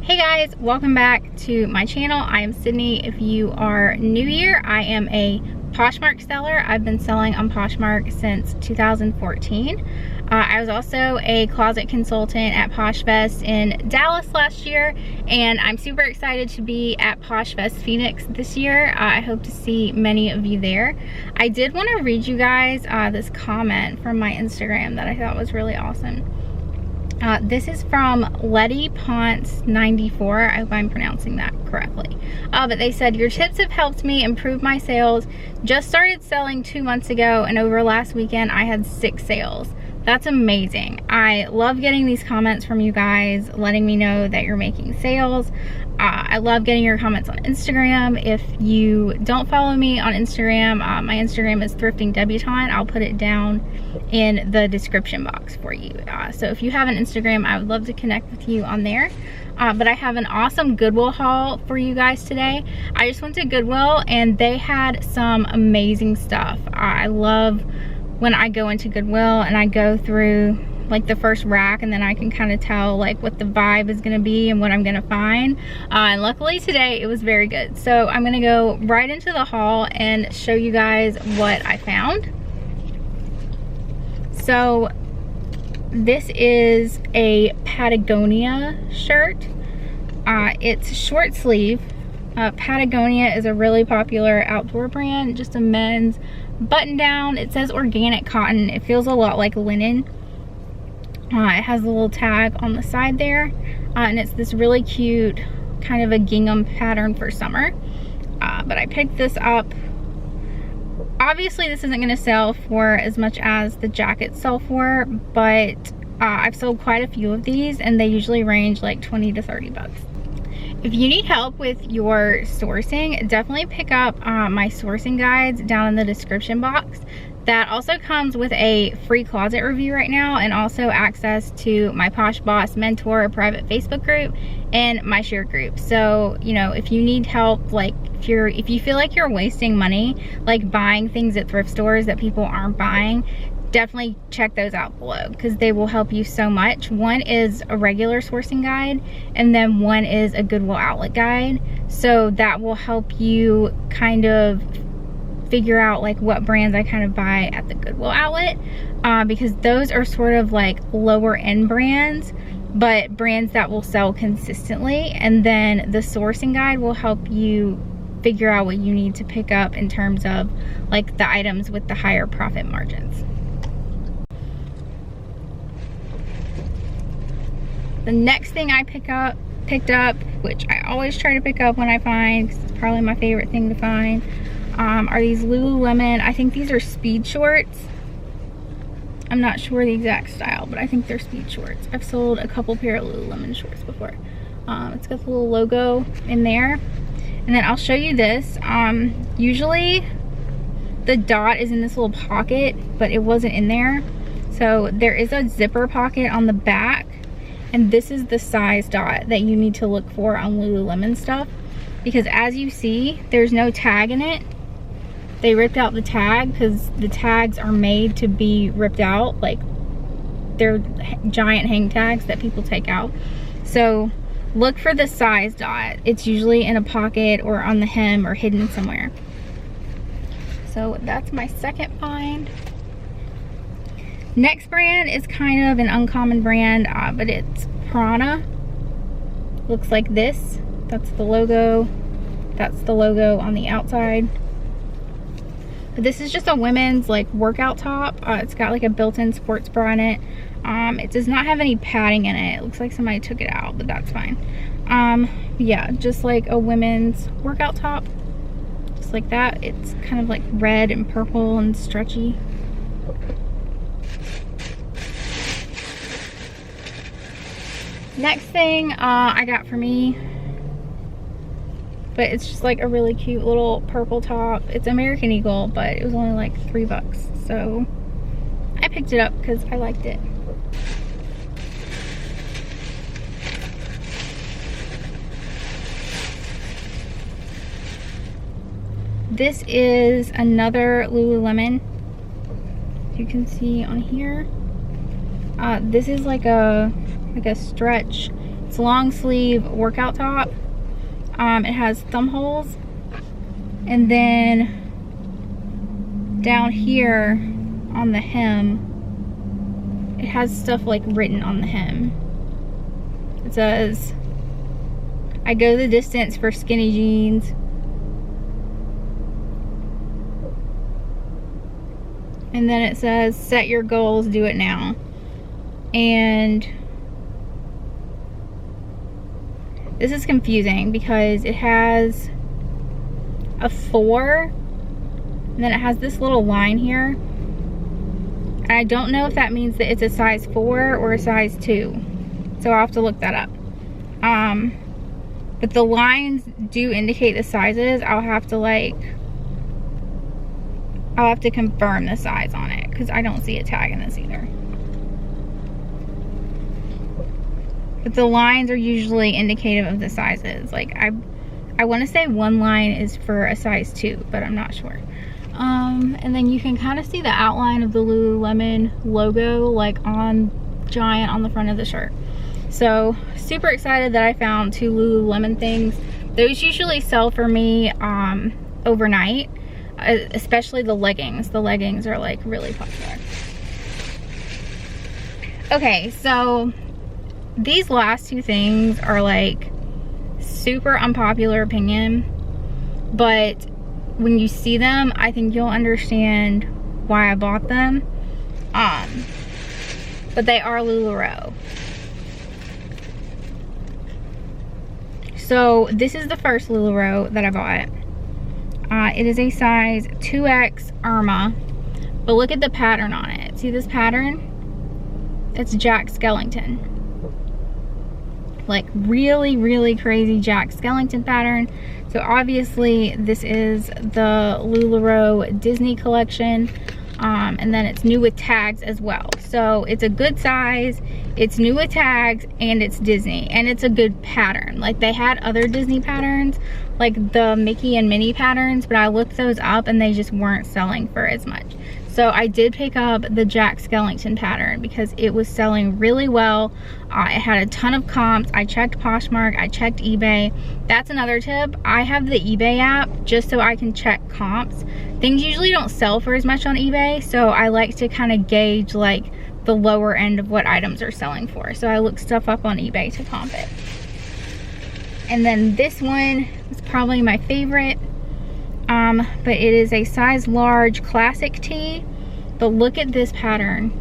Hey guys, welcome back to my channel. I am Sydney. If you are new here, I am a Poshmark seller. I've been selling on Poshmark since 2014. I was also a closet consultant at PoshFest in Dallas last year, and I'm super excited to be at PoshFest Phoenix this year. I hope to see many of you there. I did want to read you guys this comment from my Instagram that I thought was really awesome. This is from Letty Ponce 94. I hope I'm pronouncing that correctly. But they said, your tips have helped me improve my sales. Just started selling 2 months ago, and over last weekend I had 6 sales. That's amazing. I love getting these comments from you guys, letting me know that you're making sales. I love getting your comments on Instagram. If you don't follow me on Instagram, my Instagram is Thrifting Debutante. I'll put it down in the description box for you. So if you have an Instagram, I would love to connect with you on there. But I have an awesome Goodwill haul for you guys today. I just went to Goodwill and they had some amazing stuff. I love when I go into Goodwill and I go through like the first rack, and then I can kind of tell like what the vibe is gonna be and what I'm gonna find. And luckily today it was very good. So I'm gonna go right into the haul and show you guys what I found. So this is a Patagonia shirt. It's short sleeve. Patagonia is a really popular outdoor brand, just a men's button down. It says organic cotton. It feels a lot like linen. It has a little tag on the side there, and it's this really cute kind of a gingham pattern for summer. But I picked this up. Obviously this isn't going to sell for as much as the jackets sell for, but I've sold quite a few of these and they usually range like 20 to 30 bucks. If you need help with your sourcing, definitely pick up my sourcing guides down in the description box. That also comes with a free closet review right now, and also access to my Posh Boss Mentor private Facebook group and my share group. So, you know, if you need help, like if you feel like you're wasting money, like buying things at thrift stores that people aren't buying, definitely check those out below because they will help you so much. One is a regular sourcing guide, and then one is a Goodwill Outlet guide. So that will help you kind of figure out like what brands I kind of buy at the Goodwill Outlet, because those are sort of like lower end brands, but brands that will sell consistently. And then the sourcing guide will help you figure out what you need to pick up in terms of like the items with the higher profit margins. The next thing I picked up, which I always try to pick up when I find, because it's probably my favorite thing to find, are these Lululemon. I think these are speed shorts. I'm not sure the exact style, but I think they're speed shorts. I've sold a couple pair of Lululemon shorts before. It's got the little logo in there. And then I'll show you this. Usually the dot is in this little pocket, but it wasn't in there. So there is a zipper pocket on the back, and this is the size dot that you need to look for on Lululemon stuff, because as you see, there's no tag in it. They ripped out the tag because the tags are made to be ripped out. Like, they're giant hang tags that people take out. So look for the size dot. It's usually in a pocket or on the hem or hidden somewhere. So that's my second find. Next brand is kind of an uncommon brand, but it's Parana. Looks like this. That's the logo. That's the logo on the outside. But this is just a women's like workout top. It's got like a built-in sports bra in it. It does not have any padding in it. It looks like somebody took it out, but that's fine. Yeah, just like a women's workout top. Just like that. It's kind of like red and purple and stretchy. Next thing I got for me, but it's just like a really cute little purple top. It's American Eagle, but it was only like $3, so I picked it up because I liked it. This is another Lululemon. You can see on here. This is like a stretch. It's a long sleeve workout top. It has thumb holes, and then down here on the hem, it has stuff like written on the hem. It says, I go the distance for skinny jeans. And then it says, set your goals, do it now. And this is confusing because it has a 4, and then it has this little line here. And I don't know if that means that it's a size 4 or a size 2. So I'll have to look that up. But the lines do indicate the sizes. I'll have to confirm the size on it because I don't see a tag in this either. But the lines are usually indicative of the sizes. Like I want to say one line is for a size 2, but I'm not sure. And then you can kind of see the outline of the Lululemon logo like giant on the front of the shirt. So super excited that I found 2 Lululemon things. Those usually sell for me overnight, especially the leggings. The leggings are like really popular. Okay, so these last 2 things are like super unpopular opinion, but when you see them, I think you'll understand why I bought them. But they are Lularoe. So this is the first Lularoe that I bought. It is a size 2X Irma, but look at the pattern on it. See this pattern? It's Jack Skellington. Like really, really crazy Jack Skellington pattern. So obviously this is the Lularoe Disney collection. And then it's new with tags as well. So it's a good size, it's new with tags, and it's Disney, and it's a good pattern. Like they had other Disney patterns, like the Mickey and Minnie patterns, but I looked those up and they just weren't selling for as much. So I did pick up the Jack Skellington pattern because it was selling really well. It had a ton of comps. I checked Poshmark, I checked eBay. That's another tip. I have the eBay app just so I can check comps. Things usually don't sell for as much on eBay, so I like to kind of gauge like the lower end of what items are selling for. So I look stuff up on eBay to comp it. And then this one is probably my favorite. But it is a size large classic tee. But look at this pattern.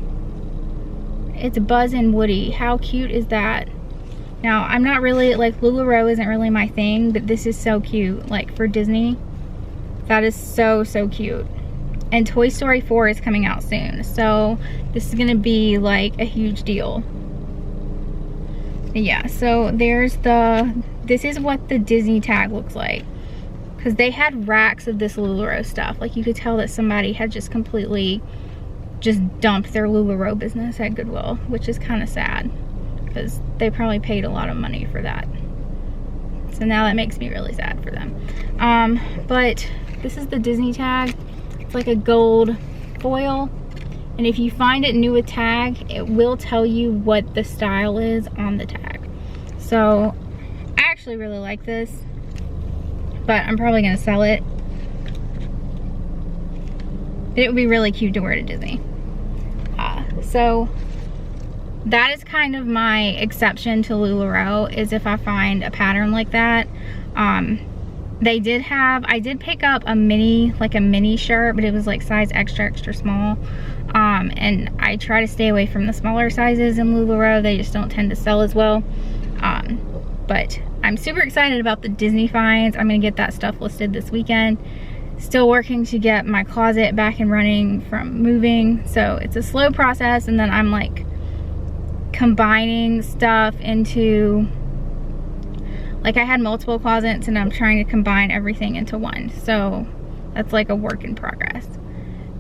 It's Buzz and Woody. How cute is that? Now, I'm not really, like Lularoe isn't really my thing, but this is so cute. Like for Disney, that is so, so cute. And Toy Story 4 is coming out soon. So this is gonna be like a huge deal. Yeah, so there's this is what the Disney tag looks like. Because they had racks of this Lularoe stuff. Like you could tell that somebody had just completely dumped their Lularoe business at Goodwill, which is kind of sad because they probably paid a lot of money for that. So now that makes me really sad for them. But this is the Disney tag. It's like a gold foil. And if you find it new with tag, it will tell you what the style is on the tag. So I actually really like this, but I'm probably gonna sell it. It would be really cute to wear to Disney. So that is kind of my exception to Lularoe, is if I find a pattern like that. I did pick up a mini shirt, but it was like size extra, extra small. And I try to stay away from the smaller sizes in Lularoe. They just don't tend to sell as well. But I'm super excited about the Disney finds. I'm gonna get that stuff listed this weekend. Still working to get my closet back and running from moving. So it's a slow process, and then I'm like combining stuff into, like I had multiple closets and I'm trying to combine everything into one. So that's like a work in progress.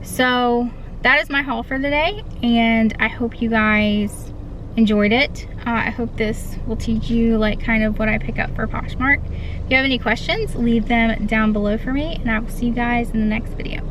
So that is my haul for the day, and I hope you guys enjoyed it. I hope this will teach you like kind of what I pick up for Poshmark. If you have any questions, leave them down below for me, and I will see you guys in the next video.